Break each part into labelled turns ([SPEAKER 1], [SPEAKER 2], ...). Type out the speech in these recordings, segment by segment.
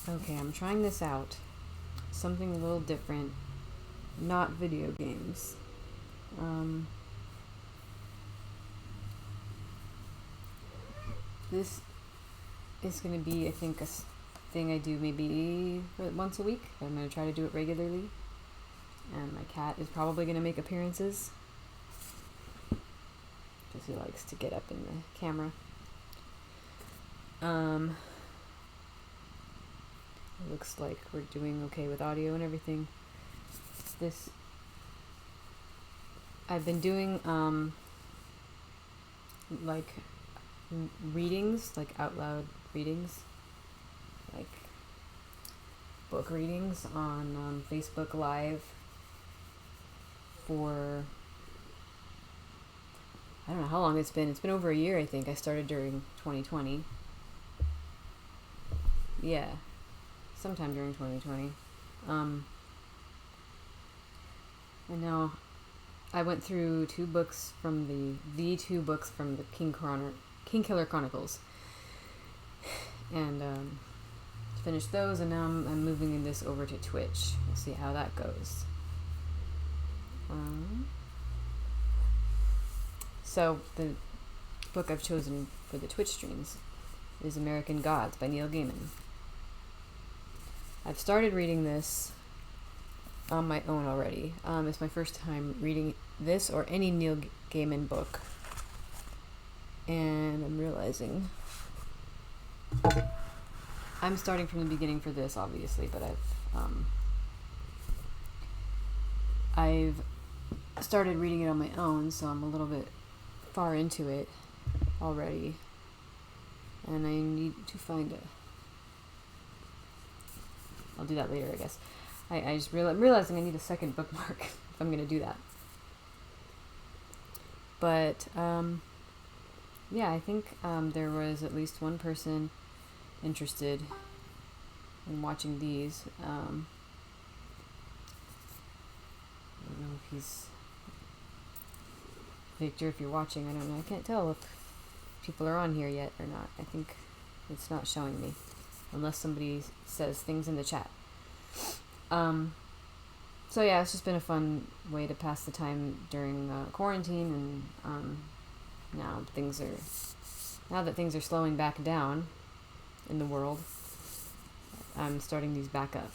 [SPEAKER 1] Okay, I'm trying this out. Something a little different. Not video games. Um, this is going to be, I think, a thing I do maybe once a week. I'm going to try to do it regularly. And my cat is probably going to make appearances, because he likes to get up in the camera. It looks like we're doing okay with audio and everything. I've been doing like readings, like out loud readings, like book readings on Facebook Live for, I don't know how long it's been. It's been over a year, I think. I started during 2020. Yeah, sometime during 2020. And now I went through two books from the two books from the King Killer Chronicles, and finished those, and now I'm moving this over to Twitch. We'll see how that goes. So the book I've chosen for the Twitch streams is American Gods by Neil Gaiman. I've started reading this on my own already. It's my first time reading this or any Neil Gaiman book, and I'm realizing I'm starting from the beginning for this, obviously, but I've started reading it on my own, so I'm a little bit far into it already, and I need to find it. I'll do that later, I guess. I just realizing I need a second bookmark if I'm going to do that. But, yeah, I think there was at least one person interested in watching these. I don't know if he's... Victor, if you're watching, I don't know. I can't tell if people are on here yet or not. I think it's not showing me, unless somebody says things in the chat. So yeah, it's just been a fun way to pass the time during quarantine, and now that things are slowing back down in the world, I'm starting these back up.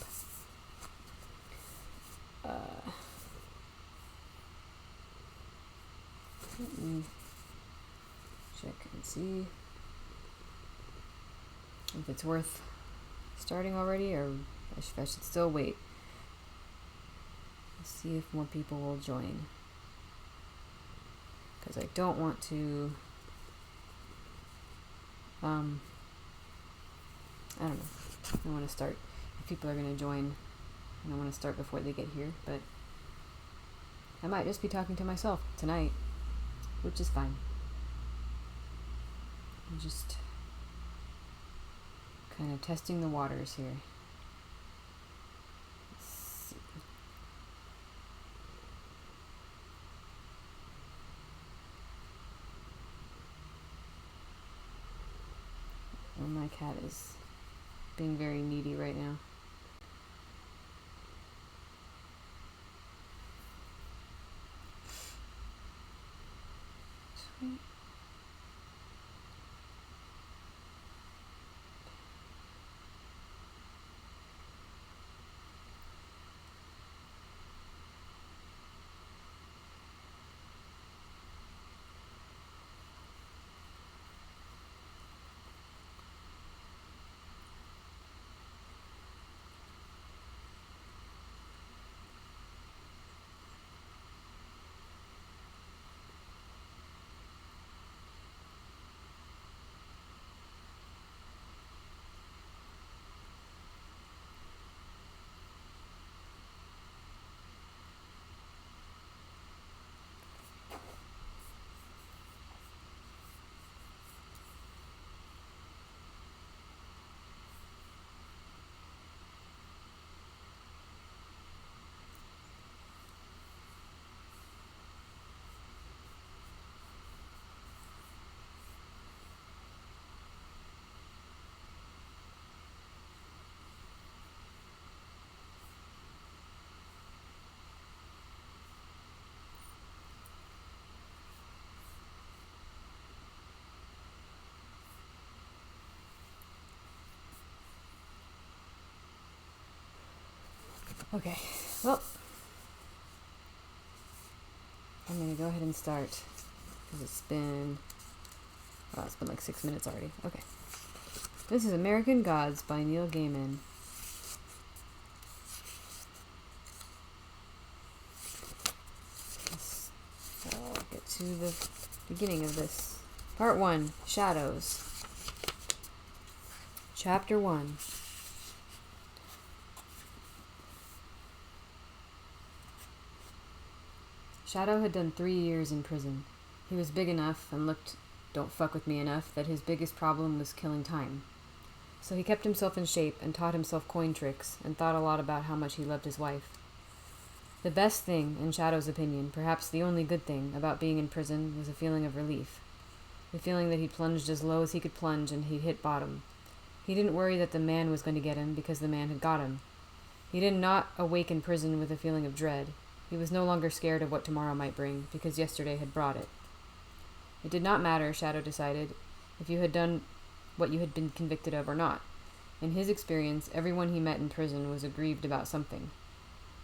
[SPEAKER 1] Let me check and see if it's worth starting already, or if I should still wait. Let's see if more people will join, because I don't want to I don't know, I want to start if people are going to join. I don't want to start before they get here, but I might just be talking to myself tonight, which is fine. I'm just kind of testing the waters here. Let's see. Oh, my cat is being very needy right now. Sweet. Okay, well, I'm gonna go ahead and start, because it's been like 6 minutes already. Okay. This is American Gods by Neil Gaiman. So I'll get to the beginning of this. Part 1, Shadows. Chapter 1. Shadow had done 3 years in prison. He was big enough and looked don't fuck with me enough that his biggest problem was killing time. So he kept himself in shape and taught himself coin tricks and thought a lot about how much he loved his wife. The best thing, in Shadow's opinion, perhaps the only good thing, about being in prison was a feeling of relief. The feeling that he'd plunged as low as he could plunge and he'd hit bottom. He didn't worry that the man was going to get him because the man had got him. He did not awake in prison with a feeling of dread. He was no longer scared of what tomorrow might bring because yesterday had brought it. It did not matter, Shadow decided, if you had done what you had been convicted of or not. In his experience, everyone he met in prison was aggrieved about something.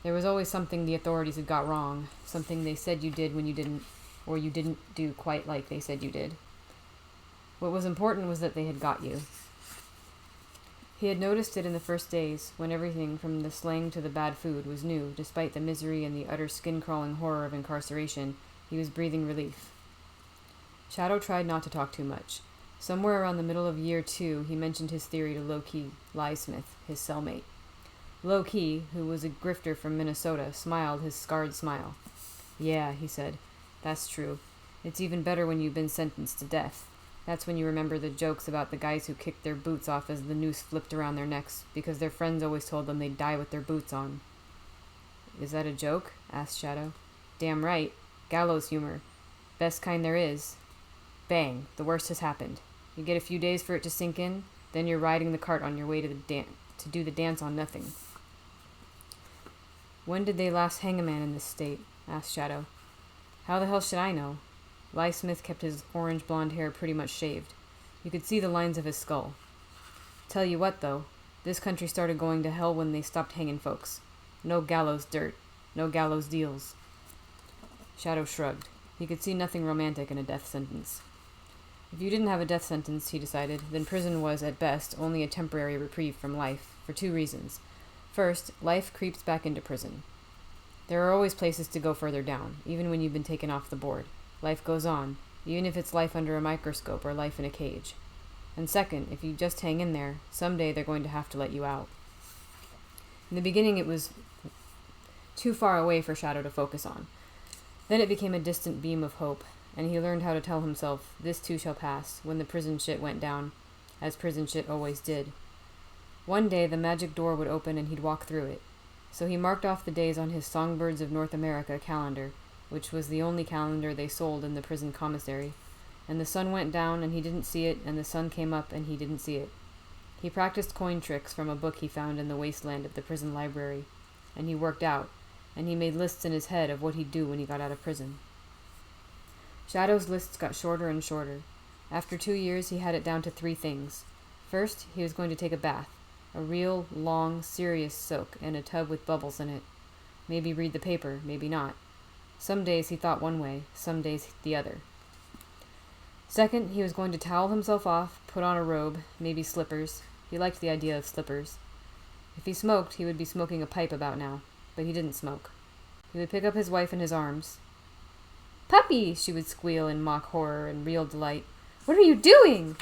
[SPEAKER 1] There was always something the authorities had got wrong, something they said you did when you didn't, or you didn't do quite like they said you did. What was important was that they had got you. He had noticed it in the first days, when everything, from the slang to the bad food, was new. Despite the misery and the utter skin-crawling horror of incarceration, he was breathing relief. Shadow tried not to talk too much. Somewhere around the middle of year 2, he mentioned his theory to Low-Key Lysmith, his cellmate. Low-Key, who was a grifter from Minnesota, smiled his scarred smile. "Yeah," he said, "that's true. It's even better when you've been sentenced to death. That's when you remember the jokes about the guys who kicked their boots off as the noose flipped around their necks, because their friends always told them they'd die with their boots on." "Is that a joke?" asked Shadow. "Damn right. Gallows humor. Best kind there is. Bang, the worst has happened. You get a few days for it to sink in, then you're riding the cart on your way to do the dance on nothing." "When did they last hang a man in this state?" asked Shadow. "How the hell should I know?" Lysmith kept his orange-blonde hair pretty much shaved. You could see the lines of his skull. "Tell you what, though, this country started going to hell when they stopped hanging folks. No gallows dirt. No gallows deals." Shadow shrugged. He could see nothing romantic in a death sentence. If you didn't have a death sentence, he decided, then prison was, at best, only a temporary reprieve from life, for 2 reasons. First, life creeps back into prison. There are always places to go further down, even when you've been taken off the board. Life goes on, even if it's life under a microscope or life in a cage. And second, if you just hang in there, someday they're going to have to let you out. In the beginning, it was too far away for Shadow to focus on. Then it became a distant beam of hope, and he learned how to tell himself, "This too shall pass," when the prison shit went down, as prison shit always did. One day the magic door would open and he'd walk through it. So he marked off the days on his Songbirds of North America calendar, which was the only calendar they sold in the prison commissary, and the sun went down and he didn't see it, and the sun came up and he didn't see it. He practiced coin tricks from a book he found in the wasteland of the prison library, and he worked out, and he made lists in his head of what he'd do when he got out of prison. Shadow's lists got shorter and shorter. After 2 years, he had it down to 3 things. First, he was going to take a bath, a real, long, serious soak in a tub with bubbles in it. Maybe read the paper, maybe not. Some days he thought one way, some days the other. Second, he was going to towel himself off, put on a robe, maybe slippers. He liked the idea of slippers. If he smoked, he would be smoking a pipe about now, but he didn't smoke. He would pick up his wife in his arms. "Puppy!" she would squeal in mock horror and real delight. "What are you doing?"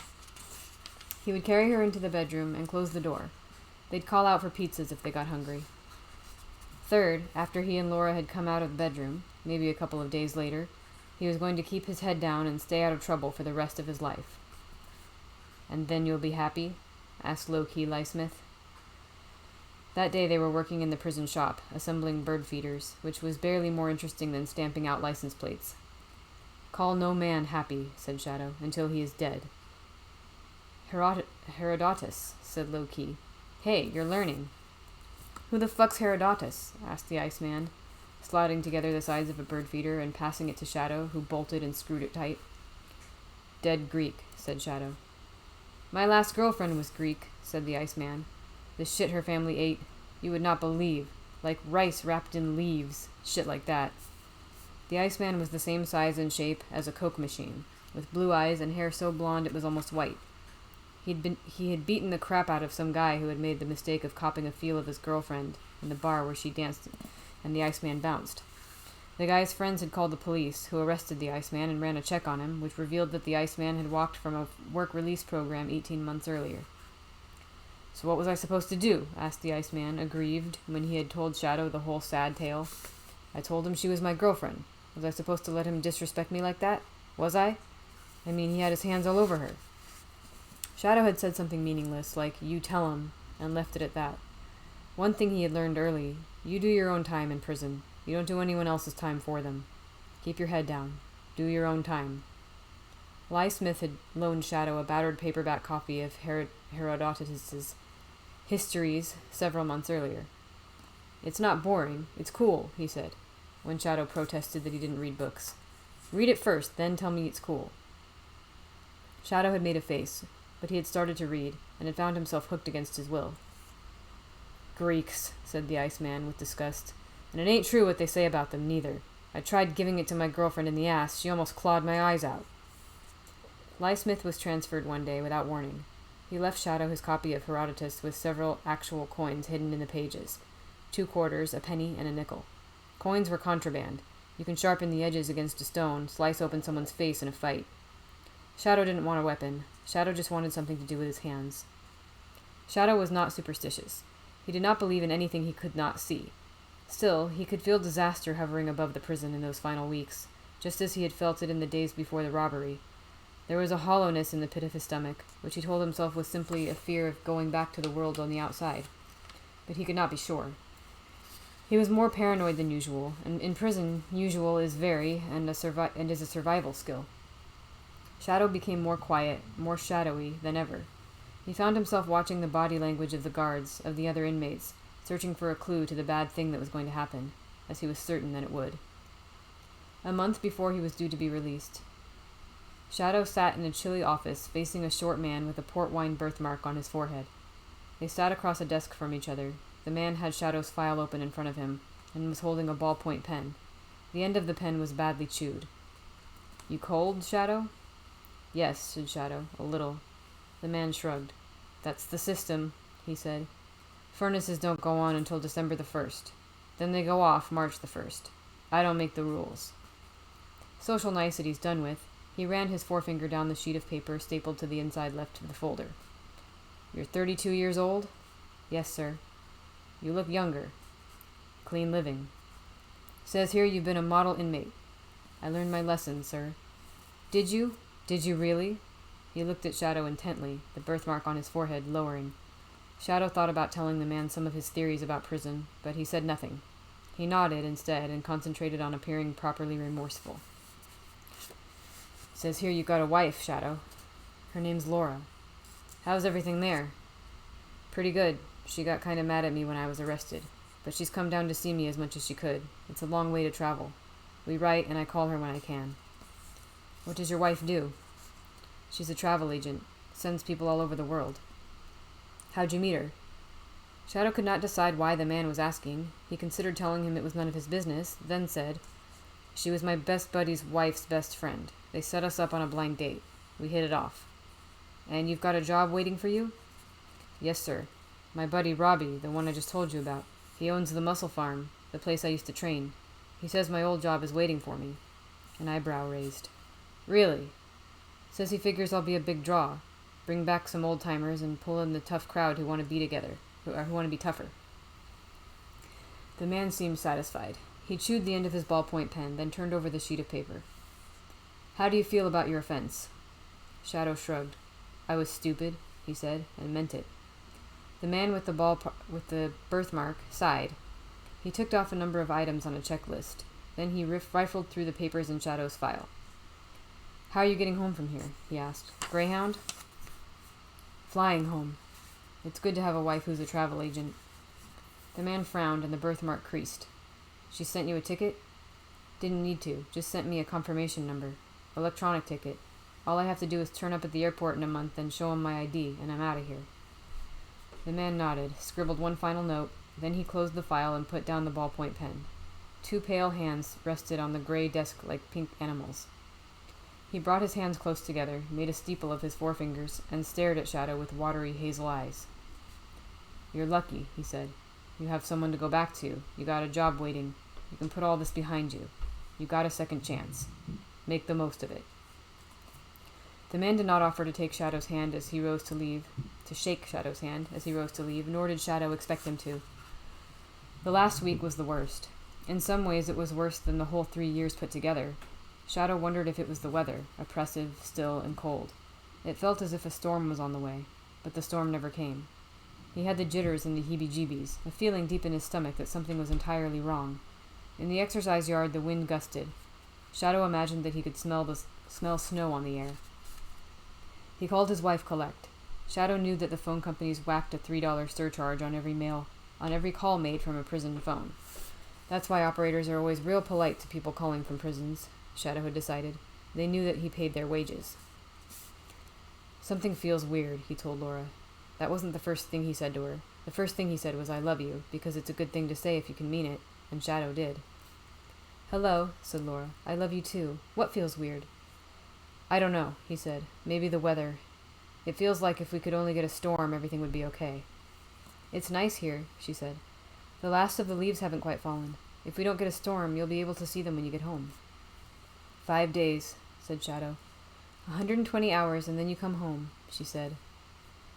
[SPEAKER 1] He would carry her into the bedroom and close the door. They'd call out for pizzas if they got hungry. Third, after he and Laura had come out of the bedroom, maybe a couple of days later, he was going to keep his head down and stay out of trouble for the rest of his life. "And then you'll be happy?" asked Low-Key Lysmith. That day they were working in the prison shop, assembling bird feeders, which was barely more interesting than stamping out license plates. "Call no man happy," said Shadow, "until he is dead." "Herodotus," said Low-Key. "Hey, you're learning." "Who the fuck's Herodotus?" asked the Iceman, sliding together the sides of a bird feeder and passing it to Shadow, who bolted and screwed it tight. "Dead Greek," said Shadow. "My last girlfriend was Greek," said the Iceman. "The shit her family ate, you would not believe. like rice wrapped in leaves, shit like that. The Iceman was the same size and shape as a Coke machine, with blue eyes and hair so blonde it was almost white. He had beaten the crap out of some guy who had made the mistake of copping a feel of his girlfriend in the bar where she danced and the Iceman bounced. The guy's friends had called the police, who arrested the Iceman and ran a check on him, which revealed that the Iceman had walked from a work release program 18 months earlier. So what was I supposed to do? Asked the Iceman, aggrieved, when he had told Shadow the whole sad tale. I told him she was my girlfriend. Was I supposed to let him disrespect me like that? Was I? I mean, he had his hands all over her. Shadow had said something meaningless, like, you tell him, and left it at that. One thing he had learned early, you do your own time in prison. You don't do anyone else's time for them. Keep your head down. Do your own time. Ly Smith had loaned Shadow a battered paperback copy of Herodotus's Histories several months earlier. It's not boring. It's cool, he said, when Shadow protested that he didn't read books. Read it first, then tell me it's cool. Shadow had made a face, but he had started to read, and had found himself hooked against his will. Greeks, said the Iceman with disgust. And it ain't true what they say about them, neither. I tried giving it to my girlfriend in the ass. She almost clawed my eyes out. Ly Smith was transferred one day without warning. He left Shadow his copy of Herodotus with several actual coins hidden in the pages. 2 quarters, a penny, and a nickel. Coins were contraband. You can sharpen the edges against a stone, slice open someone's face in a fight. Shadow didn't want a weapon. Shadow just wanted something to do with his hands. Shadow was not superstitious. He did not believe in anything he could not see. Still, he could feel disaster hovering above the prison in those final weeks, just as he had felt it in the days before the robbery. There was a hollowness in the pit of his stomach, which he told himself was simply a fear of going back to the world on the outside. But he could not be sure. He was more paranoid than usual, and in prison, usual is is a survival skill. Shadow became more quiet, more shadowy than ever. He found himself watching the body language of the guards, of the other inmates, searching for a clue to the bad thing that was going to happen, as he was certain that it would. A month before he was due to be released, Shadow sat in a chilly office facing a short man with a port wine birthmark on his forehead. They sat across a desk from each other. The man had Shadow's file open in front of him, and was holding a ballpoint pen. The end of the pen was badly chewed. You cold, Shadow? Yes, said Shadow, a little. The man shrugged. That's the system, he said. Furnaces don't go on until December the 1st. Then they go off March the 1st. I don't make the rules. Social niceties done with, he ran his forefinger down the sheet of paper stapled to the inside left of the folder. You're 32 years old? Yes, sir. You look younger. Clean living. Says here you've been a model inmate. I learned my lesson, sir. Did you? Did you really? He looked at Shadow intently, the birthmark on his forehead lowering. Shadow thought about telling the man some of his theories about prison, but he said nothing. He nodded instead and concentrated on appearing properly remorseful. Says here you got a wife, Shadow. Her name's Laura. How's everything there? Pretty good. She got kind of mad at me when I was arrested, but she's come down to see me as much as she could. It's a long way to travel. We write, and I call her when I can. What does your wife do? She's a travel agent. Sends people all over the world. How'd you meet her? Shadow could not decide why the man was asking. He considered telling him it was none of his business, then said, She was my best buddy's wife's best friend. They set us up on a blind date. We hit it off. And you've got a job waiting for you? Yes, sir. My buddy Robbie, the one I just told you about. He owns the muscle farm, the place I used to train. He says my old job is waiting for me. An eyebrow raised. Really? Says he figures I'll be a big draw. Bring back some old-timers and pull in the tough crowd who want to be together, who want to be tougher. The man seemed satisfied. He chewed the end of his ballpoint pen, then turned over the sheet of paper. How do you feel about your offense? Shadow shrugged. I was stupid, he said, and meant it. The man with the birthmark sighed. He ticked off a number of items on a checklist. Then he rifled through the papers in Shadow's file. How are you getting home from here? He asked. Greyhound? Flying home. It's good to have a wife who's a travel agent. The man frowned and the birthmark creased. She sent you a ticket? Didn't need to. Just sent me a confirmation number. Electronic ticket. All I have to do is turn up at the airport in a month and show him my ID, and I'm out of here. The man nodded, scribbled one final note, Then he closed the file and put down the ballpoint pen. 2 pale hands rested on the gray desk like pink animals. He brought his hands close together, made a steeple of his forefingers, and stared at Shadow with watery hazel eyes. "You're lucky," he said. "You have someone to go back to. You got a job waiting. You can put all this behind you. You got a second chance. Make the most of it." The man did not offer to take Shadow's hand as he rose to leave, to shake Shadow's hand as he rose to leave, nor did Shadow expect him to. The last week was the worst. In some ways it was worse than the whole 3 years put together. Shadow wondered if it was the weather, oppressive, still, and cold. It felt as if a storm was on the way, but the storm never came. He had the jitters and the heebie-jeebies, a feeling deep in his stomach that something was entirely wrong. In the exercise yard the wind gusted. Shadow imagined that he could smell snow on the air. He called his wife Collect. Shadow knew that the phone companies whacked a $3 surcharge on every call made from a prison phone. That's why operators are always real polite to people calling from prisons, Shadow had decided. They knew that he paid their wages. "Something feels weird," he told Laura. That wasn't the first thing he said to her. The first thing he said was, "I love you," because it's a good thing to say if you can mean it, and Shadow did. "Hello," said Laura. "I love you too. What feels weird?" "I don't know," he said. "Maybe the weather. It feels like if we could only get a storm, everything would be okay." "It's nice here," she said. "The last of the leaves haven't quite fallen. If we don't get a storm, you'll be able to see them when you get home." 5 days, said Shadow. 120 hours, and then you come home, she said.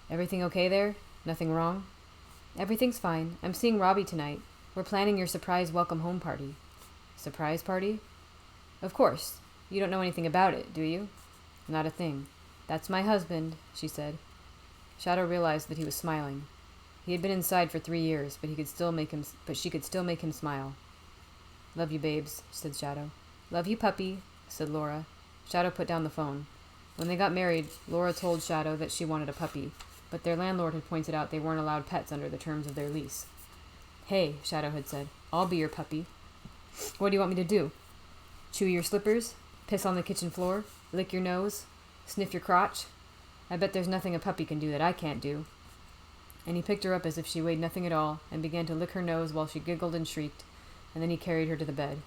[SPEAKER 1] "Everything okay there? Nothing wrong?" "Everything's fine. I'm seeing Robbie tonight. We're planning your surprise welcome home party." "Surprise party?" "Of course. You don't know anything about it, do you?" "Not a thing." "That's my husband," she said. Shadow realized that he was smiling. He had been inside for 3 years, but she could still make him smile. "Love you, babes," said Shadow. "Love you, puppy," said Laura. Shadow put down the phone. When they got married, Laura told Shadow that she wanted a puppy, but their landlord had pointed out they weren't allowed pets under the terms of their lease. "Hey," Shadow had said, "I'll be your puppy." "What do you want me to do? Chew your slippers? Piss on the kitchen floor? Lick your nose? Sniff your crotch? I bet there's nothing a puppy can do that I can't do." And he picked her up as if she weighed nothing at all, and began to lick her nose while she giggled and shrieked, and then he carried her to the bed.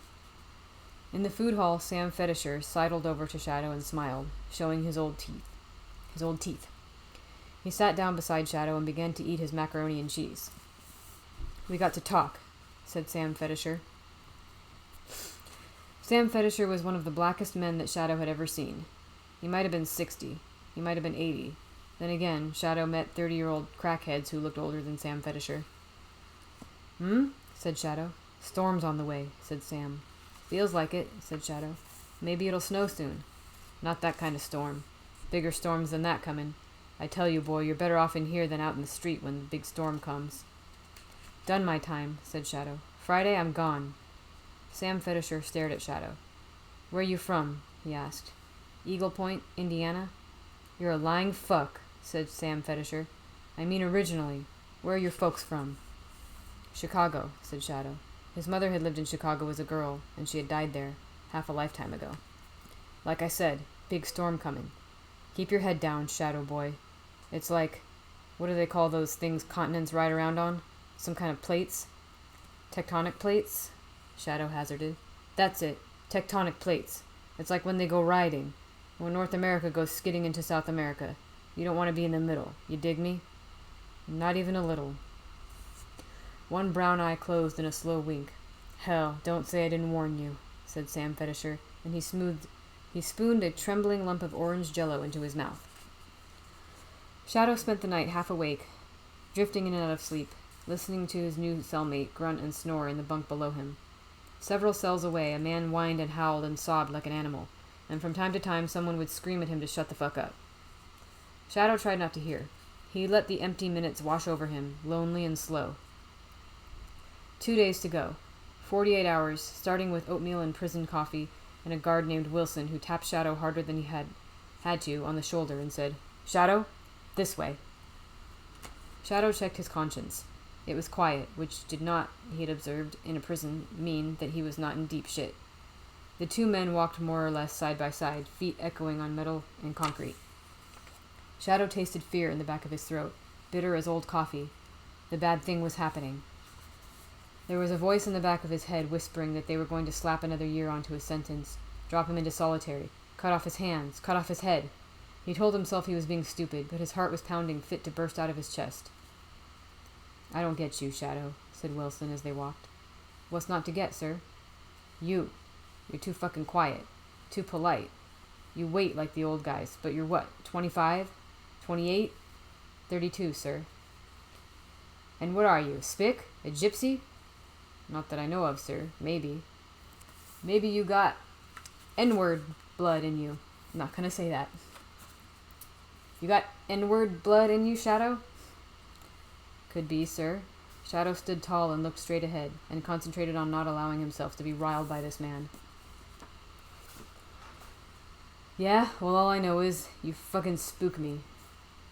[SPEAKER 1] In the food hall, Sam Fetisher sidled over to Shadow and smiled, showing his old teeth. He sat down beside Shadow and began to eat his macaroni and cheese. "We got to talk," said Sam Fetisher. Sam Fetisher was one of the blackest men that Shadow had ever seen. He might have been 60. He might have been 80. Then again, Shadow met 30-year-old crackheads who looked older than Sam Fetisher. Said Shadow. "Storm's on the way," said Sam. "Feels like it," said Shadow. "Maybe it'll snow soon." "Not that kind of storm. Bigger storms than that comin'. I tell you, boy, you're better off in here than out in the street when the big storm comes." "Done my time," said Shadow. "Friday, I'm gone." Sam Fetisher stared at Shadow. "Where you from?" he asked. "Eagle Point, Indiana." "You're a lying fuck," said Sam Fetisher. "I mean originally. Where are your folks from?" "Chicago," said Shadow. His mother had lived in Chicago as a girl, and she had died there, half a lifetime ago. "Like I said, big storm coming. Keep your head down, Shadow boy. It's like, what do they call those things continents ride around on? Some kind of plates?" "Tectonic plates?" Shadow hazarded. "That's it. Tectonic plates. It's like when they go riding. When North America goes skidding into South America. You don't want to be in the middle. You dig me?" "Not even a little." One brown eye closed in a slow wink. "Hell, don't say I didn't warn you," said Sam Fetisher, and he spooned a trembling lump of orange jello into his mouth. Shadow spent the night half awake, drifting in and out of sleep, listening to his new cellmate grunt and snore in the bunk below him. Several cells away, a man whined and howled and sobbed like an animal, and from time to time someone would scream at him to shut the fuck up. Shadow tried not to hear. He let the empty minutes wash over him, lonely and slow. 2 days to go. 48 hours, starting with oatmeal and prison coffee, and a guard named Wilson who tapped Shadow harder than he had to on the shoulder and said, "Shadow, this way." Shadow checked his conscience. It was quiet, which did not, he had observed, in a prison, mean that he was not in deep shit. The two men walked more or less side by side, feet echoing on metal and concrete. Shadow tasted fear in the back of his throat, bitter as old coffee. The bad thing was happening. There was a voice in the back of his head whispering that they were going to slap another year onto his sentence, drop him into solitary, cut off his hands, cut off his head. He told himself he was being stupid, but his heart was pounding fit to burst out of his chest. "I don't get you, Shadow," said Wilson as they walked. "What's not to get, sir?" "You're too fucking quiet. Too polite. You wait like the old guys, but you're what, 25? 28? 32, sir." "And what are you, a spick? A gypsy?" "Not that I know of, sir. Maybe. Maybe you got N-word blood in you." I'm not gonna say that. "You got N-word blood in you, Shadow?" "Could be, sir." Shadow stood tall and looked straight ahead, and concentrated on not allowing himself to be riled by this man. "Yeah, well, all I know is you fucking spook me."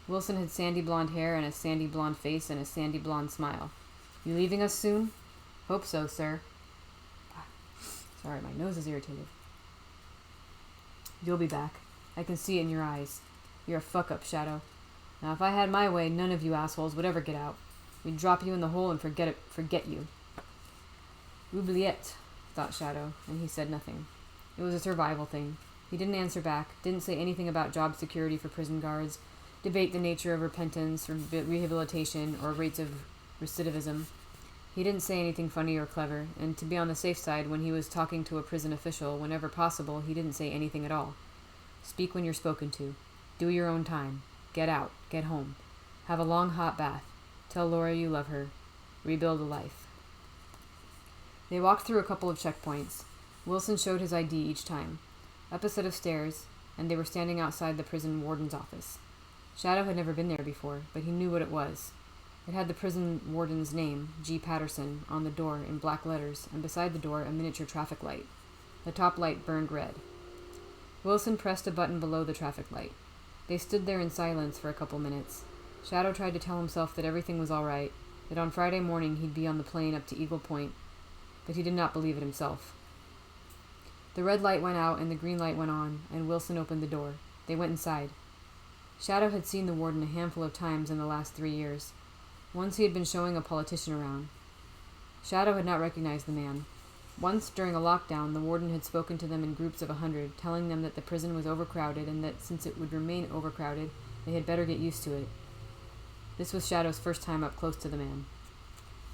[SPEAKER 1] Wilson had sandy blonde hair and a sandy blonde face and a sandy blonde smile. "You leaving us soon?" "Hope so, sir." Sorry, my nose is irritated. "You'll be back. I can see it in your eyes. You're a fuck-up, Shadow. Now, if I had my way, none of you assholes would ever get out. We'd drop you in the hole and forget you." "Oubliette," thought Shadow, and he said nothing. It was a survival thing. He didn't answer back, didn't say anything about job security for prison guards, debate the nature of repentance or rehabilitation or rates of recidivism. He didn't say anything funny or clever, and to be on the safe side when he was talking to a prison official, whenever possible, he didn't say anything at all. Speak when you're spoken to. Do your own time. Get out. Get home. Have a long hot bath. Tell Laura you love her. Rebuild a life. They walked through a couple of checkpoints. Wilson showed his ID each time. Up a set of stairs, and they were standing outside the prison warden's office. Shadow had never been there before, but he knew what it was. It had the prison warden's name, G. Patterson, on the door in black letters, and beside the door a miniature traffic light. The top light burned red. Wilson pressed a button below the traffic light. They stood there in silence for a couple minutes. Shadow tried to tell himself that everything was all right, that on Friday morning he'd be on the plane up to Eagle Point, but he did not believe it himself. The red light went out and the green light went on, and Wilson opened the door. They went inside. Shadow had seen the warden a handful of times in the last 3 years. Once he had been showing a politician around. Shadow had not recognized the man. Once, during a lockdown, the warden had spoken to them in groups of 100, telling them that the prison was overcrowded and that since it would remain overcrowded, they had better get used to it. This was Shadow's first time up close to the man.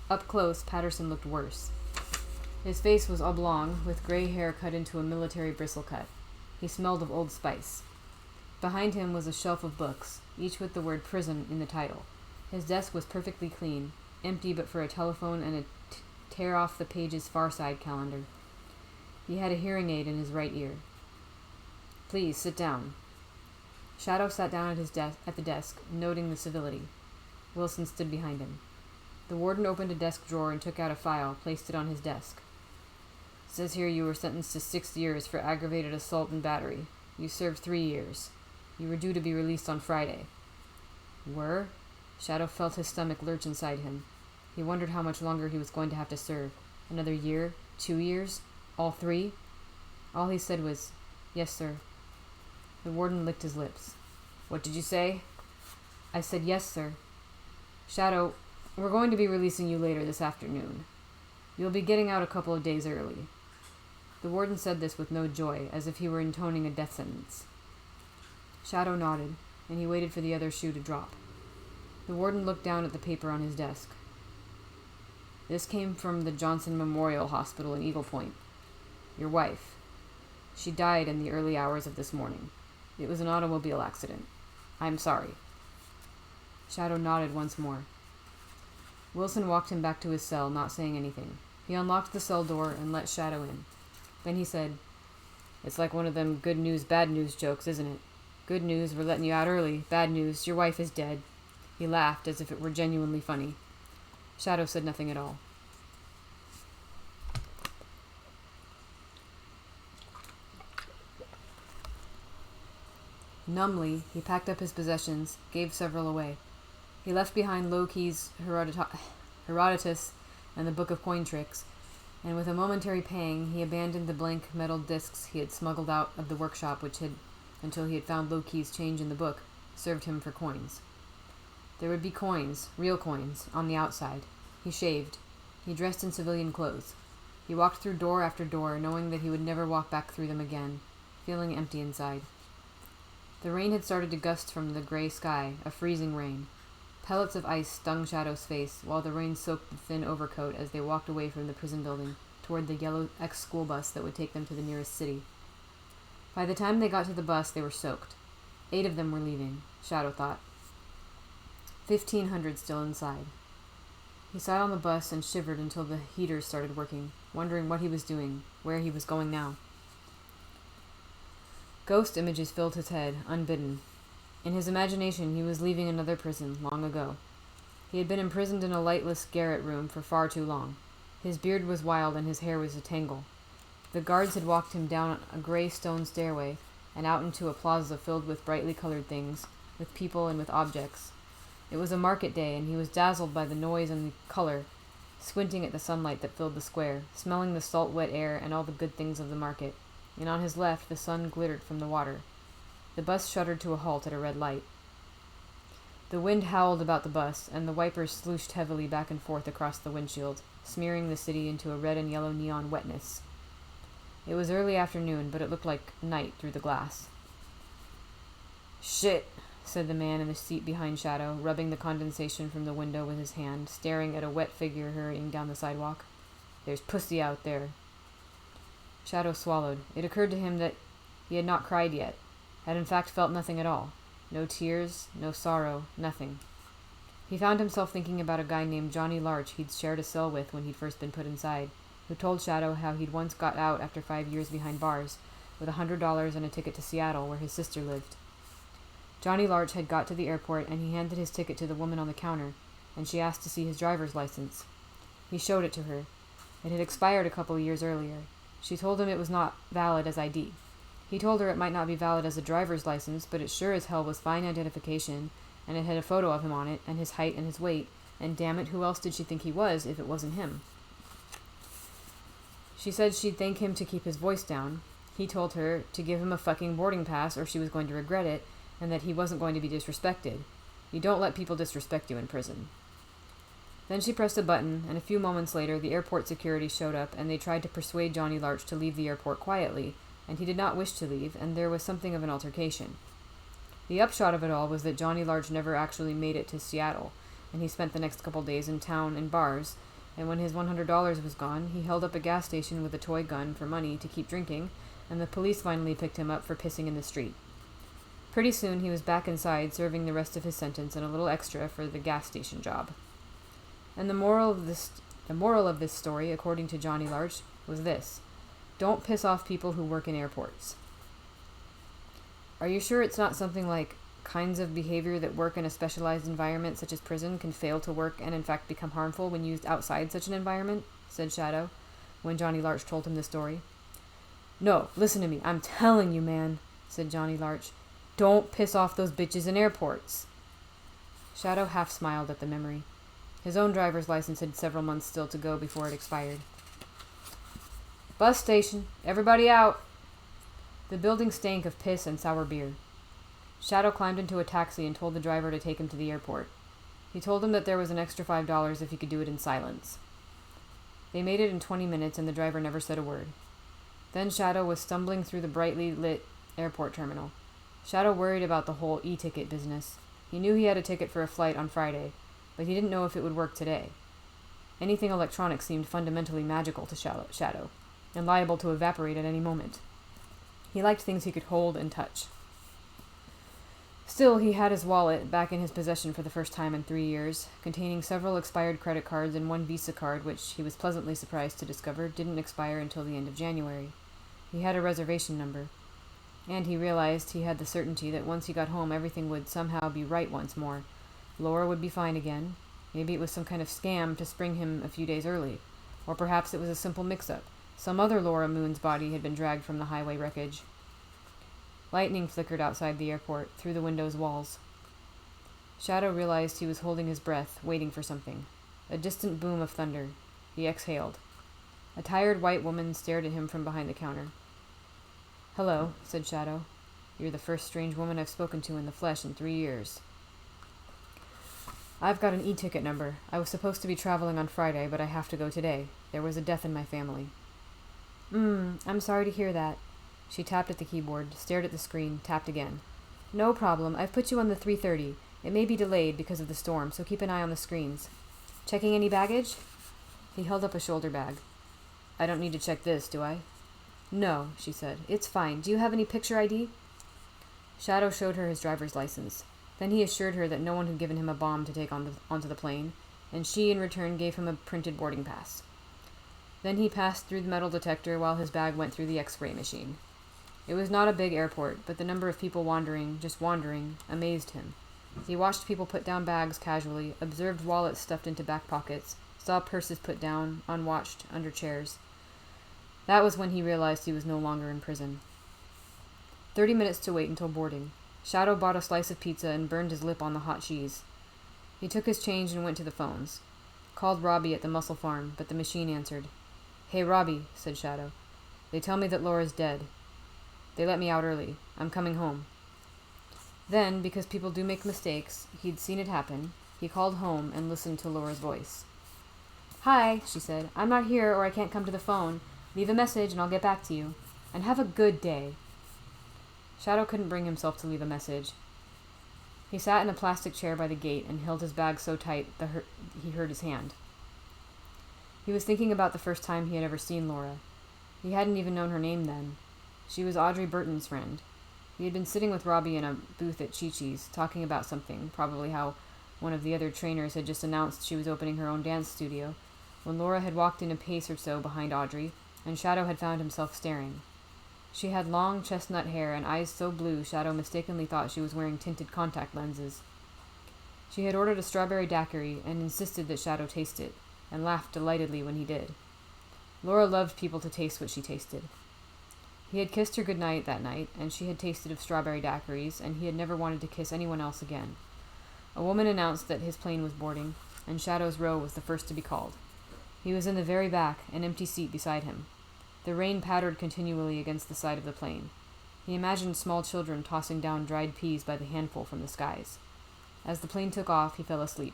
[SPEAKER 1] Up close, Patterson looked worse. His face was oblong, with gray hair cut into a military bristle cut. He smelled of Old Spice. Behind him was a shelf of books, each with the word prison in the title. His desk was perfectly clean, empty but for a telephone and a tear-off-the-pages Far Side calendar. He had a hearing aid in his right ear. "Please, sit down." Shadow sat down at the desk, noting the civility. Wilson stood behind him. The warden opened a desk drawer and took out a file, placed it on his desk. "Says here you were sentenced to 6 years for aggravated assault and battery. You served 3 years. You were due to be released on Friday." "Were?" Shadow felt his stomach lurch inside him. He wondered how much longer he was going to have to serve. Another year? 2 years? All 3? All he said was, "Yes, sir." The warden licked his lips. "What did you say?" "I said yes, sir." "Shadow, we're going to be releasing you later this afternoon. You'll be getting out a couple of days early." The warden said this with no joy, as if he were intoning a death sentence. Shadow nodded, and he waited for the other shoe to drop. The warden looked down at the paper on his desk. "This came from the Johnson Memorial Hospital in Eagle Point. Your wife. She died in the early hours of this morning. It was an automobile accident. I'm sorry." Shadow nodded once more. Wilson walked him back to his cell, not saying anything. He unlocked the cell door and let Shadow in. Then he said, "It's like one of them good news, bad news jokes, isn't it? Good news, we're letting you out early. Bad news, your wife is dead." He laughed as if it were genuinely funny. Shadow said nothing at all. Numbly, he packed up his possessions, gave several away. He left behind Loki's Herodotus and the Book of Coin Tricks, and with a momentary pang, he abandoned the blank metal discs he had smuggled out of the workshop which had, until he had found Loki's change in the book, served him for coins. There would be coins, real coins, on the outside. He shaved. He dressed in civilian clothes. He walked through door after door, knowing that he would never walk back through them again, feeling empty inside. The rain had started to gust from the gray sky, a freezing rain. Pellets of ice stung Shadow's face, while the rain soaked the thin overcoat as they walked away from the prison building, toward the yellow ex-school bus that would take them to the nearest city. By the time they got to the bus, they were soaked. 8 of them were leaving, Shadow thought. 1,500 still inside. He sat on the bus and shivered until the heaters started working, wondering what he was doing, where he was going now. Ghost images filled his head, unbidden. In his imagination, he was leaving another prison, long ago. He had been imprisoned in a lightless garret room for far too long. His beard was wild and his hair was a tangle. The guards had walked him down a gray stone stairway and out into a plaza filled with brightly colored things, with people and with objects. It was a market day, and he was dazzled by the noise and the color, squinting at the sunlight that filled the square, smelling the salt wet air and all the good things of the market, and on his left the sun glittered from the water. The bus shuddered to a halt at a red light. The wind howled about the bus, and the wipers slooshed heavily back and forth across the windshield, smearing the city into a red and yellow neon wetness. It was early afternoon, but it looked like night through the glass. "Shit," said the man in the seat behind Shadow, rubbing the condensation from the window with his hand, staring at a wet figure hurrying down the sidewalk. "There's pussy out there." Shadow swallowed. It occurred to him that he had not cried yet, had in fact felt nothing at all. No tears, no sorrow, nothing. He found himself thinking about a guy named Johnny Larch he'd shared a cell with when he'd first been put inside, who told Shadow how he'd once got out after 5 years behind bars, with $100 and a ticket to Seattle, where his sister lived. Johnny Larch had got to the airport, and he handed his ticket to the woman on the counter, and she asked to see his driver's license. He showed it to her. It had expired a couple of years earlier. She told him it was not valid as ID. He told her it might not be valid as a driver's license, but it sure as hell was fine identification, and it had a photo of him on it, and his height and his weight, and damn it, who else did she think he was if it wasn't him? She said she'd thank him to keep his voice down. He told her to give him a fucking boarding pass or she was going to regret it, and that he wasn't going to be disrespected. You don't let people disrespect you in prison. Then she pressed a button, and a few moments later the airport security showed up, and they tried to persuade Johnny Larch to leave the airport quietly, and he did not wish to leave, and there was something of an altercation. The upshot of it all was that Johnny Larch never actually made it to Seattle, and he spent the next couple days in town in bars, and when his $100 was gone, he held up a gas station with a toy gun for money to keep drinking, and the police finally picked him up for pissing in the street. Pretty soon he was back inside, serving the rest of his sentence and a little extra for the gas station job. And the moral of this story, according to Johnny Larch, was this: don't piss off people who work in airports. Are you sure it's not something like kinds of behavior that work in a specialized environment such as prison can fail to work and in fact become harmful when used outside such an environment? Said Shadow, when Johnny Larch told him the story. No, listen to me. I'm telling you, man, said Johnny Larch. Don't piss off those bitches in airports. Shadow half smiled at the memory. His own driver's license had several months still to go before it expired. Bus station. Everybody out. The building stank of piss and sour beer. Shadow climbed into a taxi and told the driver to take him to the airport. He told him that there was an extra $5 if he could do it in silence. They made it in 20 minutes and the driver never said a word. Then Shadow was stumbling through the brightly lit airport terminal. Shadow worried about the whole e-ticket business. He knew he had a ticket for a flight on Friday, but he didn't know if it would work today. Anything electronic seemed fundamentally magical to Shadow, and liable to evaporate at any moment. He liked things he could hold and touch. Still, he had his wallet back in his possession for the first time in 3 years, containing several expired credit cards and one Visa card, which he was pleasantly surprised to discover didn't expire until the end of January. He had a reservation number, and he realized he had the certainty that once he got home everything would somehow be right once more. Laura would be fine again. Maybe it was some kind of scam to spring him a few days early. Or perhaps it was a simple mix-up. Some other Laura Moon's body had been dragged from the highway wreckage. Lightning flickered outside the airport, through the window's walls. Shadow realized he was holding his breath, waiting for something. A distant boom of thunder. He exhaled. A tired white woman stared at him from behind the counter. Hello, said Shadow. You're the first strange woman I've spoken to in the flesh in 3 years. I've got an e-ticket number. I was supposed to be traveling on Friday, but I have to go today. There was a death in my family. I'm sorry to hear that. She tapped at the keyboard, stared at the screen, tapped again. No problem. I've put you on the 3:30. It may be delayed because of the storm, so keep an eye on the screens. Checking any baggage? He held up a shoulder bag. I don't need to check this, do I? No, she said. It's fine. Do you have any picture ID? Shadow showed her his driver's license. Then he assured her that no one had given him a bomb to take onto the plane, and she, in return, gave him a printed boarding pass. Then he passed through the metal detector while his bag went through the X-ray machine. It was not a big airport, but the number of people just wandering, amazed him. He watched people put down bags casually, observed wallets stuffed into back pockets, saw purses put down, unwatched, under chairs. That was when he realized he was no longer in prison. 30 minutes to wait until boarding. Shadow bought a slice of pizza and burned his lip on the hot cheese. He took his change and went to the phones. Called Robbie at the mussel farm, but the machine answered. Hey, Robbie, said Shadow. They tell me that Laura's dead. They let me out early. I'm coming home. Then, because people do make mistakes, he'd seen it happen, he called home and listened to Laura's voice. Hi, she said. I'm not here or I can't come to the phone. Leave a message and I'll get back to you. And have a good day. Shadow couldn't bring himself to leave a message. He sat in a plastic chair by the gate and held his bag so tight that he hurt his hand. He was thinking about the first time he had ever seen Laura. He hadn't even known her name then. She was Audrey Burton's friend. He had been sitting with Robbie in a booth at Chi-Chi's, talking about something, probably how one of the other trainers had just announced she was opening her own dance studio, when Laura had walked in a pace or so behind Audrey, and Shadow had found himself staring. She had long chestnut hair and eyes so blue Shadow mistakenly thought she was wearing tinted contact lenses. She had ordered a strawberry daiquiri and insisted that Shadow taste it, and laughed delightedly when he did. Laura loved people to taste what she tasted. He had kissed her goodnight that night, and she had tasted of strawberry daiquiris, and he had never wanted to kiss anyone else again. A woman announced that his plane was boarding, and Shadow's row was the first to be called. He was in the very back, an empty seat beside him. The rain pattered continually against the side of the plane. He imagined small children tossing down dried peas by the handful from the skies. As the plane took off, he fell asleep.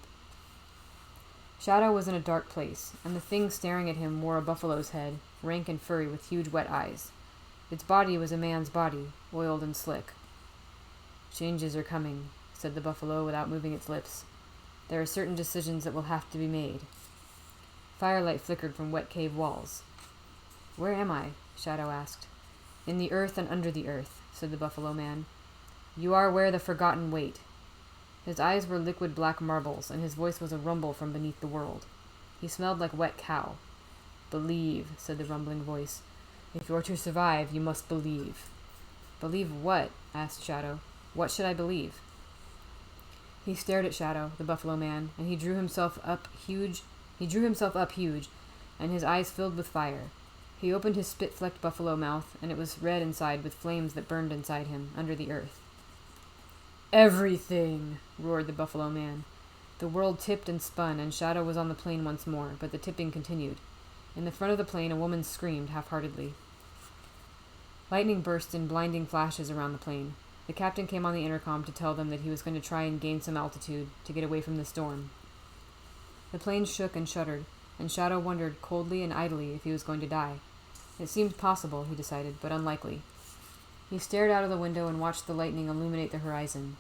[SPEAKER 1] Shadow was in a dark place, and the thing staring at him wore a buffalo's head, rank and furry with huge wet eyes. Its body was a man's body, oiled and slick. Changes are coming, said the buffalo without moving its lips. There are certain decisions that will have to be made. Firelight flickered from wet cave walls. Where am I? Shadow asked. In the earth and under the earth, said the buffalo man. You are where the forgotten wait. His eyes were liquid black marbles, and his voice was a rumble from beneath the world. He smelled like wet cow. Believe, said the rumbling voice. If you're to survive, you must believe. Believe what? Asked Shadow. What should I believe? He stared at Shadow, the buffalo man, and he drew himself up huge, and his eyes filled with fire. He opened his spit-flecked buffalo mouth, and it was red inside with flames that burned inside him, under the earth. Everything! Roared the buffalo man. The world tipped and spun, and Shadow was on the plane once more, but the tipping continued. In the front of the plane, a woman screamed half-heartedly. Lightning burst in blinding flashes around the plane. The captain came on the intercom to tell them that he was going to try and gain some altitude to get away from the storm. The plane shook and shuddered, and Shadow wondered coldly and idly if he was going to die. It seemed possible, he decided, but unlikely. He stared out of the window and watched the lightning illuminate the horizon.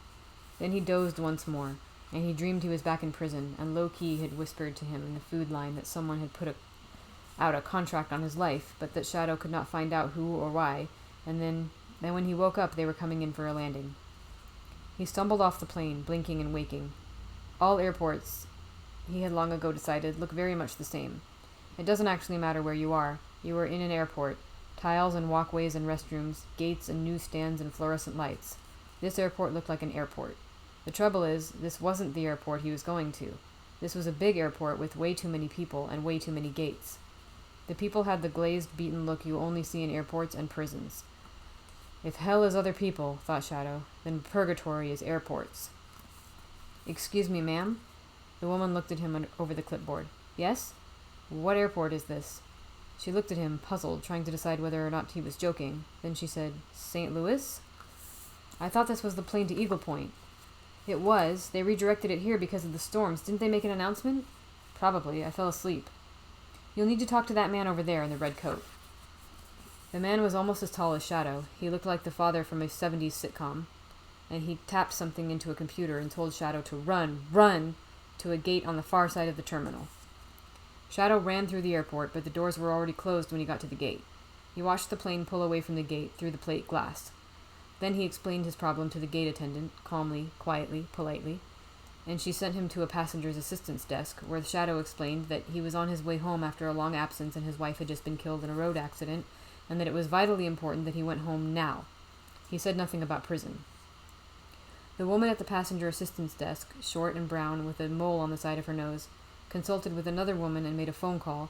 [SPEAKER 1] Then he dozed once more, and he dreamed he was back in prison, and low-key had whispered to him in the food line that someone had put out a contract on his life, but that Shadow could not find out who or why, and then when he woke up they were coming in for a landing. He stumbled off the plane, blinking and waking. All airports, he had long ago decided, look very much the same. It doesn't actually matter where you are. You are in an airport. Tiles and walkways and restrooms, gates and newsstands and fluorescent lights. This airport looked like an airport. The trouble is, this wasn't the airport he was going to. This was a big airport with way too many people and way too many gates. The people had the glazed, beaten look you only see in airports and prisons. If hell is other people, thought Shadow, then purgatory is airports. Excuse me, ma'am? The woman looked at him over the clipboard. Yes? What airport is this? She looked at him, puzzled, trying to decide whether or not he was joking. Then she said, St. Louis? I thought this was the plane to Eagle Point. It was. They redirected it here because of the storms. Didn't they make an announcement? Probably. I fell asleep. You'll need to talk to that man over there in the red coat. The man was almost as tall as Shadow. He looked like the father from a 70s sitcom. And he tapped something into a computer and told Shadow to run to a gate on the far side of the terminal. Shadow ran through the airport, but the doors were already closed when he got to the gate. He watched the plane pull away from the gate through the plate glass. Then he explained his problem to the gate attendant, calmly, quietly, politely, and she sent him to a passenger's assistance desk, where Shadow explained that he was on his way home after a long absence and his wife had just been killed in a road accident, and that it was vitally important that he went home now. He said nothing about prison. The woman at the passenger assistance desk, short and brown with a mole on the side of her nose, consulted with another woman and made a phone call.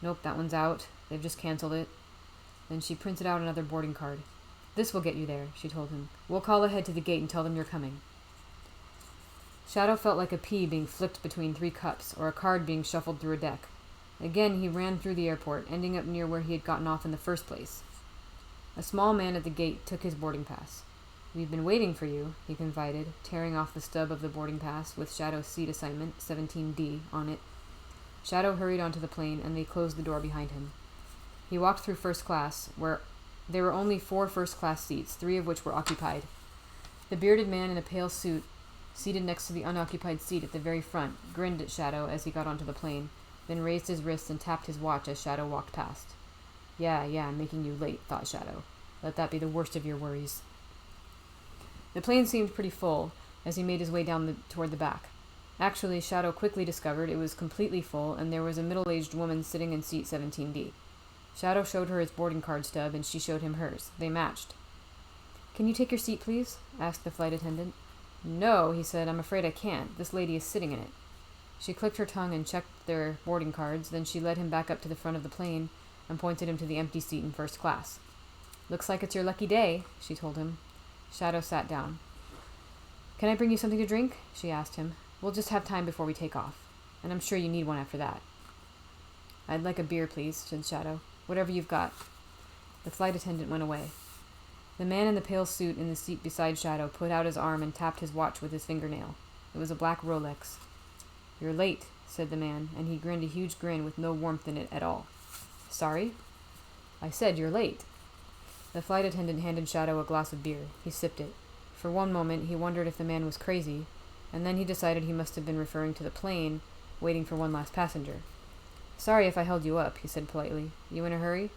[SPEAKER 1] Nope, that one's out. They've just canceled it. Then she printed out another boarding card. This will get you there, she told him. We'll call ahead to the gate and tell them you're coming. Shadow felt like a pea being flicked between 3 cups, or a card being shuffled through a deck. Again, he ran through the airport, ending up near where he had gotten off in the first place. A small man at the gate took his boarding pass. We've been waiting for you, he confided, tearing off the stub of the boarding pass with Shadow's seat assignment, 17D, on it. Shadow hurried onto the plane, and they closed the door behind him. He walked through first class, where there were only 4 first-class seats, 3 of which were occupied. The bearded man in a pale suit, seated next to the unoccupied seat at the very front, grinned at Shadow as he got onto the plane, then raised his wrist and tapped his watch as Shadow walked past. Yeah, I'm making you late, thought Shadow. Let that be the worst of your worries. The plane seemed pretty full as he made his way down toward the back. Actually, Shadow quickly discovered it was completely full, and there was a middle-aged woman sitting in seat 17D. Shadow showed her his boarding card stub, and she showed him hers. They matched. Can you take your seat, please? Asked the flight attendant. No, he said. I'm afraid I can't. This lady is sitting in it. She clicked her tongue and checked their boarding cards, then she led him back up to the front of the plane and pointed him to the empty seat in first class. Looks like it's your lucky day, she told him. Shadow sat down. Can I bring you something to drink? She asked him. We'll just have time before we take off, and I'm sure you need one after that. I'd like a beer, please, said Shadow. Whatever you've got. The flight attendant went away. The man in the pale suit in the seat beside Shadow put out his arm and tapped his watch with his fingernail. It was a black Rolex. You're late, said the man, and he grinned a huge grin with no warmth in it at all. Sorry? I said you're late. The flight attendant handed Shadow a glass of beer. He sipped it. For one moment, he wondered if the man was crazy, and then he decided he must have been referring to the plane, waiting for one last passenger. Sorry if I held you up, he said politely. You in a hurry?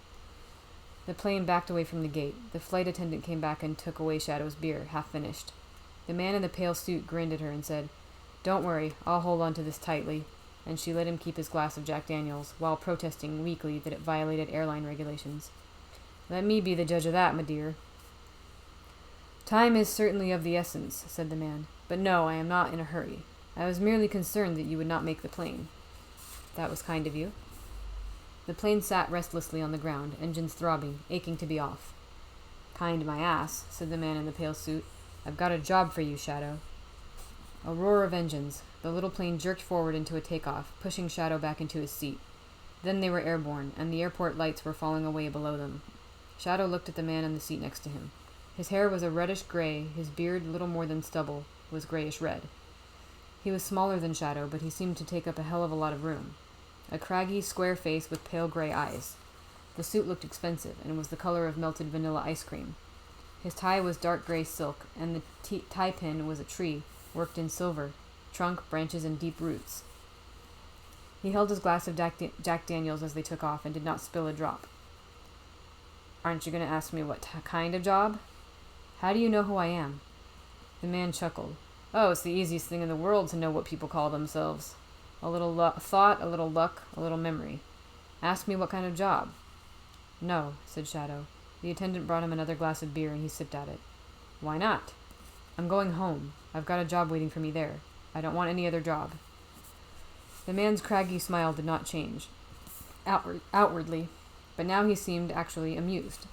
[SPEAKER 1] The plane backed away from the gate. The flight attendant came back and took away Shadow's beer, half finished. The man in the pale suit grinned at her and said, Don't worry, I'll hold on to this tightly, and she let him keep his glass of Jack Daniels, while protesting weakly that it violated airline regulations. Let me be the judge of that, my dear. Time is certainly of the essence, said the man, but no, I am not in a hurry. I was merely concerned that you would not make the plane. That was kind of you. The plane sat restlessly on the ground, engines throbbing, aching to be off. Kind my ass, said the man in the pale suit. I've got a job for you, Shadow. A roar of engines. The little plane jerked forward into a takeoff, pushing Shadow back into his seat. Then they were airborne, and the airport lights were falling away below them. Shadow looked at the man in the seat next to him. His hair was a reddish gray, his beard, little more than stubble, was grayish red. He was smaller than Shadow, but he seemed to take up a hell of a lot of room. A craggy, square face with pale gray eyes. The suit looked expensive, and was the color of melted vanilla ice cream. His tie was dark gray silk, and the tie pin was a tree, worked in silver, trunk, branches, and deep roots. He held his glass of Jack Daniels as they took off, and did not spill a drop. Aren't you going to ask me what kind of job? How do you know who I am? The man chuckled. Oh, it's the easiest thing in the world to know what people call themselves. A little thought, a little luck, a little memory. Ask me what kind of job. No, said Shadow. The attendant brought him another glass of beer, and he sipped at it. Why not? I'm going home. I've got a job waiting for me there. I don't want any other job. The man's craggy smile did not change. Outwardly. But now he seemed actually amused.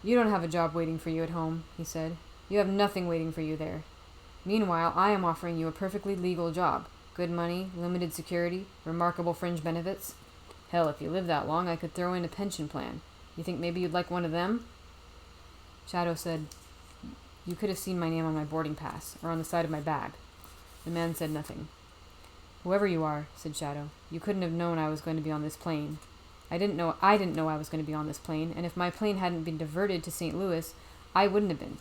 [SPEAKER 1] You don't have a job waiting for you at home, he said. You have nothing waiting for you there. Meanwhile, I am offering you a perfectly legal job. Good money, limited security, remarkable fringe benefits. Hell, if you live that long, I could throw in a pension plan. You think maybe you'd like one of them? Shadow said, You could have seen my name on my boarding pass, or on the side of my bag." The man said nothing. "Whoever you are," said Shadow, "you couldn't have known I was going to be on this plane. I didn't know I was going to be on this plane, and if my plane hadn't been diverted to St. Louis, I wouldn't have been.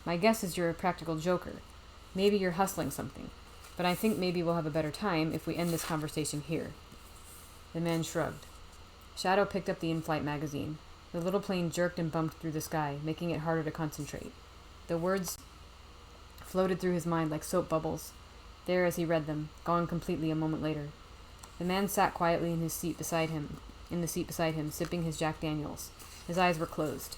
[SPEAKER 1] My guess is you're a practical joker. Maybe you're hustling something. But I think maybe we'll have a better time if we end this conversation here." The man shrugged. Shadow picked up the in-flight magazine. The little plane jerked and bumped through the sky, making it harder to concentrate. The words floated through his mind like soap bubbles, there as he read them, gone completely a moment later. The man sat quietly in the seat beside him, sipping his Jack Daniels. His eyes were closed.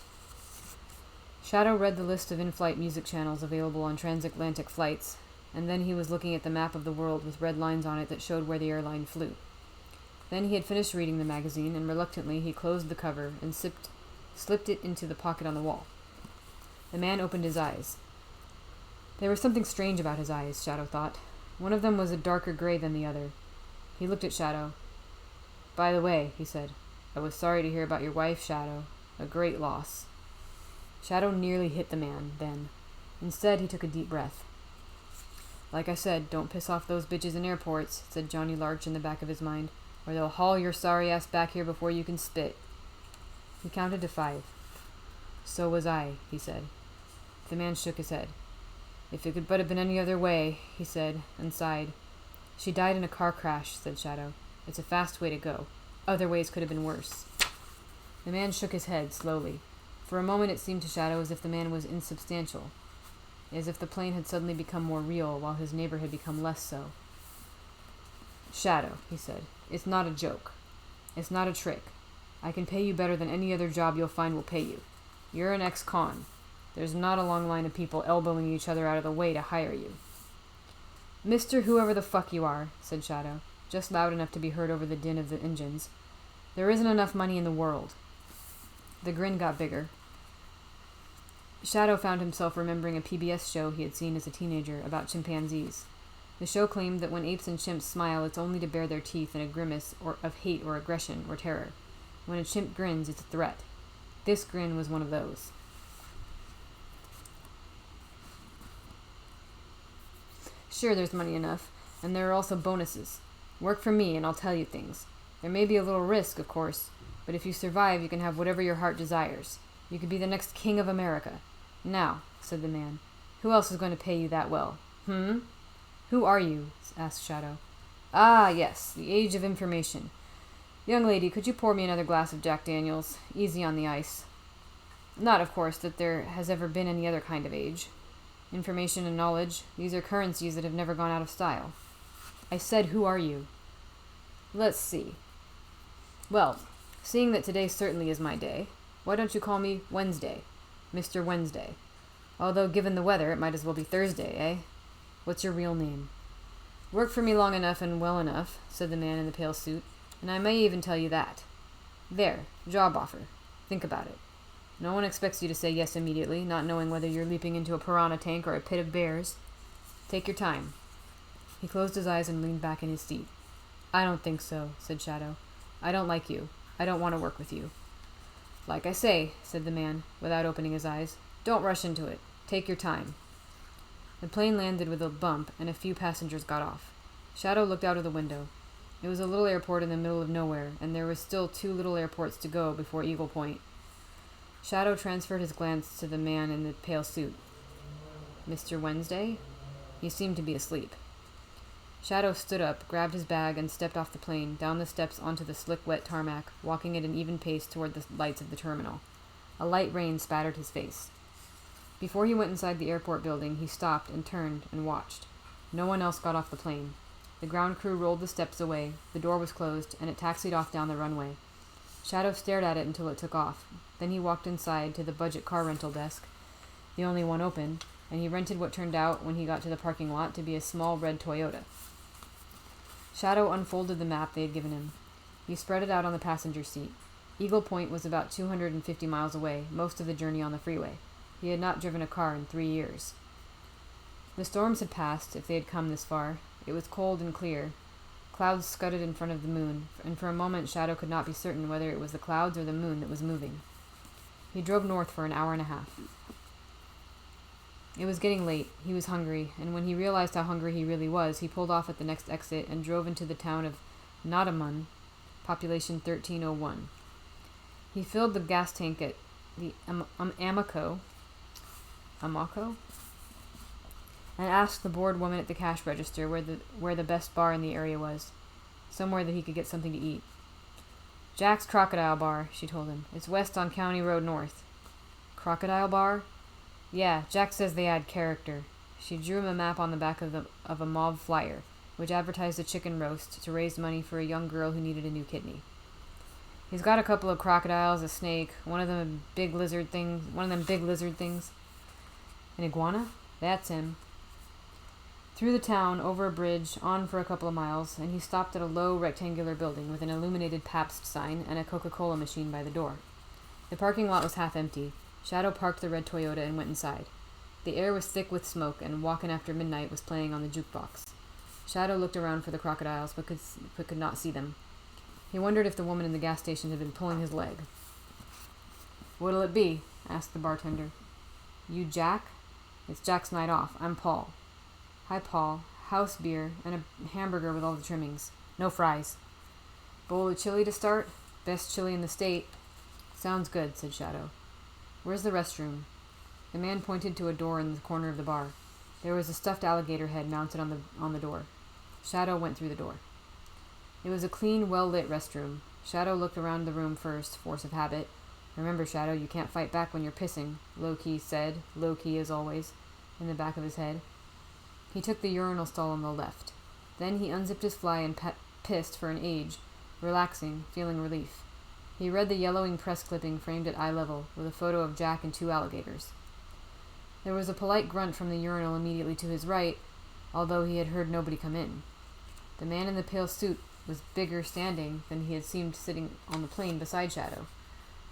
[SPEAKER 1] Shadow read the list of in-flight music channels available on transatlantic flights, and then he was looking at the map of the world with red lines on it that showed where the airline flew. Then he had finished reading the magazine, and reluctantly he closed the cover and slipped it into the pocket on the wall. The man opened his eyes. There was something strange about his eyes, Shadow thought. One of them was a darker gray than the other. He looked at Shadow. "By the way," he said, "I was sorry to hear about your wife, Shadow. A great loss." Shadow nearly hit the man, then. Instead, he took a deep breath. "Like I said, don't piss off those bitches in airports," said Johnny Larch in the back of his mind, "or they'll haul your sorry ass back here before you can spit." He counted to 5. "So was I," he said. The man shook his head. "If it could but have been any other way," he said, and sighed. "She died in a car crash," said Shadow. "It's a fast way to go. Other ways could have been worse." The man shook his head, slowly. For a moment it seemed to Shadow as if the man was insubstantial, as if the plane had suddenly become more real while his neighbor had become less so. "Shadow," he said, "it's not a joke. It's not a trick. I can pay you better than any other job you'll find will pay you. You're an ex-con. There's not a long line of people elbowing each other out of the way to hire you." "Mr. Whoever the fuck you are," said Shadow, just loud enough to be heard over the din of the engines. "There isn't enough money in the world." The grin got bigger. Shadow found himself remembering a PBS show he had seen as a teenager about chimpanzees. The show claimed that when apes and chimps smile, it's only to bare their teeth in a grimace of hate or aggression or terror. When a chimp grins, it's a threat. This grin was one of those. "Sure, there's money enough, and there are also bonuses. Work for me, and I'll tell you things. There may be a little risk, of course, but if you survive, you can have whatever your heart desires. You could be the next king of America. Now," said the man, "who else is going to pay you that well? "Who are you?" asked Shadow. "Ah, yes, the age of information. Young lady, could you pour me another glass of Jack Daniels? Easy on the ice. Not, of course, that there has ever been any other kind of age. Information and knowledge, these are currencies that have never gone out of style." "I said, who are you?" "Let's see. Well, seeing that today certainly is my day, why don't you call me Wednesday? Mr. Wednesday. Although, given the weather, it might as well be Thursday, eh? What's your real name?" "Worked for me long enough and well enough," said the man in the pale suit, "and I may even tell you that. There, job offer. Think about it. No one expects you to say yes immediately, not knowing whether you're leaping into a piranha tank or a pit of bears. Take your time." He closed his eyes and leaned back in his seat. "I don't think so," said Shadow. "I don't like you. I don't want to work with you." "Like I say," said the man, without opening his eyes, "don't rush into it. Take your time." The plane landed with a bump, and a few passengers got off. Shadow looked out of the window. It was a little airport in the middle of nowhere, and there was still 2 little airports to go before Eagle Point. Shadow transferred his glance to the man in the pale suit. "Mr. Wednesday?" He seemed to be asleep. Shadow stood up, grabbed his bag, and stepped off the plane, down the steps onto the slick, wet tarmac, walking at an even pace toward the lights of the terminal. A light rain spattered his face. Before he went inside the airport building, he stopped and turned and watched. No one else got off the plane. The ground crew rolled the steps away, the door was closed, and it taxied off down the runway. Shadow stared at it until it took off. Then he walked inside to the budget car rental desk, the only one open, and he rented what turned out, when he got to the parking lot, to be a small red Toyota. Shadow unfolded the map they had given him. He spread it out on the passenger seat. Eagle Point was about 250 miles away, most of the journey on the freeway. He had not driven a car in 3 years. The storms had passed, if they had come this far. It was cold and clear. Clouds scudded in front of the moon, and for a moment Shadow could not be certain whether it was the clouds or the moon that was moving. He drove north for an hour and a half. It was getting late. He was hungry, and when he realized how hungry he really was, he pulled off at the next exit and drove into the town of Nadamun, population 1301. He filled the gas tank at the Amaco, and asked the bored woman at the cash register where the best bar in the area was, somewhere that he could get something to eat. Jack's Crocodile Bar, she told him. It's west on County Road North. Crocodile Bar? Yeah, Jack says they add character. She drew him a map on the back of a mauve flyer, which advertised a chicken roast to raise money for a young girl who needed a new kidney. He's got a couple of crocodiles, a snake, one of them big lizard things. An iguana? That's him. Through the town, over a bridge, on for a couple of miles, and he stopped at a low rectangular building with an illuminated Pabst sign and a Coca-Cola machine by the door. The parking lot was half empty. Shadow parked the red Toyota and went inside. The air was thick with smoke, and Walkin' After Midnight was playing on the jukebox. Shadow looked around for the crocodiles, but could not see them. He wondered if the woman in the gas station had been pulling his leg. "What'll it be?" asked the bartender. "You Jack?" "It's Jack's night off. I'm Paul." "Hi, Paul. House beer and a hamburger with all the trimmings. No fries." "Bowl of chili to start? Best chili in the state." "Sounds good," said Shadow. "Where's the restroom?" The man pointed to a door in the corner of the bar. There was a stuffed alligator head mounted on the door. Shadow went through the door. It was a clean, well-lit restroom. Shadow looked around the room first, force of habit. "Remember, Shadow, you can't fight back when you're pissing," Low-key said, low-key as always, in the back of his head. He took the urinal stall on the left. Then he unzipped his fly and pissed for an age, relaxing, feeling relief. He read the yellowing press clipping framed at eye level, with a photo of Jack and 2 alligators. There was a polite grunt from the urinal immediately to his right, although he had heard nobody come in. The man in the pale suit was bigger standing than he had seemed sitting on the plane beside Shadow.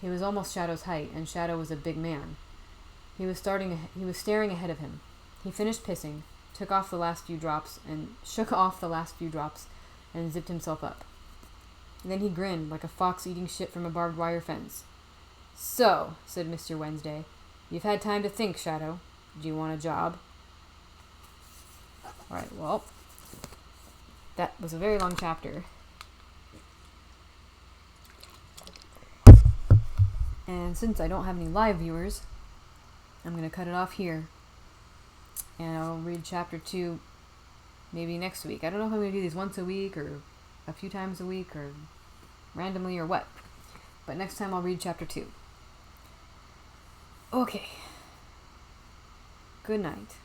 [SPEAKER 1] He was almost Shadow's height, and Shadow was a big man. He was staring ahead of him. He finished pissing, shook off the last few drops, and zipped himself up. Then he grinned like a fox eating shit from a barbed wire fence. "So," said Mr. Wednesday, "you've had time to think, Shadow. Do you want a job?" Alright, well, that was a very long chapter. And since I don't have any live viewers, I'm going to cut it off here. And I'll read chapter 2 maybe next week. I don't know if I'm going to do these once a week or a few times a week or randomly or what. But next time I'll read chapter 2. Okay. Good night.